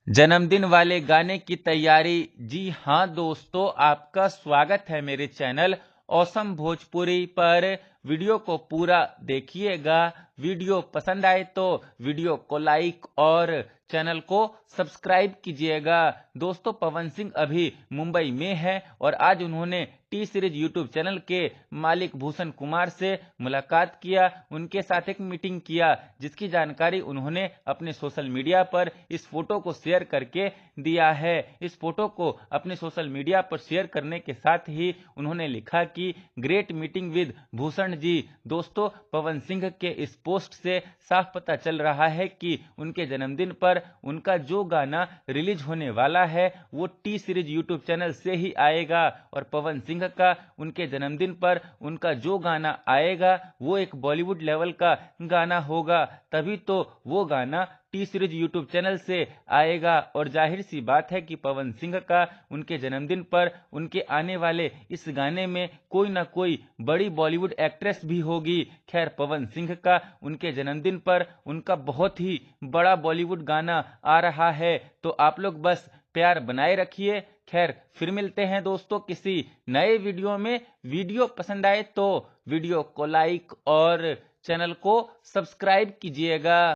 जन्मदिन वाले गाने की तैयारी। जी हाँ दोस्तों, आपका स्वागत है मेरे चैनल ऑसम भोजपुरी पर। वीडियो को पूरा देखिएगा। वीडियो पसंद आए तो वीडियो को लाइक और चैनल को सब्सक्राइब कीजिएगा। दोस्तों, पवन सिंह अभी मुंबई में है और आज उन्होंने टी सीरीज यूट्यूब चैनल के मालिक भूषण कुमार से मुलाकात किया, उनके साथ एक मीटिंग किया, जिसकी जानकारी उन्होंने अपने सोशल मीडिया पर इस फोटो को शेयर करके दिया है। इस फोटो को अपने सोशल मीडिया पर शेयर करने के साथ ही उन्होंने लिखा कि great meeting with Bhushan ji. दोस्तों, पवन सिंह के इस पोस्ट से साफ पता चल रहा है कि उनके जन्मदिन पर उनका जो गाना रिलीज होने वाला है वो टी सीरीज यूट्यूब चैनल से ही आएगा और पवन सिंह का उनके जन्मदिन पर उनका जो गाना आएगा वो एक बॉलीवुड लेवल का गाना होगा, तभी तो वो गाना टी सीरीज यूट्यूब चैनल से आएगा। और जाहिर सी बात है कि पवन सिंह का उनके जन्मदिन पर उनके आने वाले इस गाने में कोई ना कोई बड़ी बॉलीवुड एक्ट्रेस भी होगी। खैर, पवन सिंह का उनके जन्मदिन पर उनका बहुत ही बड़ा बॉलीवुड गाना आ रहा है, तो आप लोग बस प्यार बनाए रखिए। खैर, फिर मिलते हैं दोस्तों किसी नए वीडियो में। वीडियो पसंद आए तो वीडियो को लाइक और चैनल को सब्सक्राइब कीजिएगा।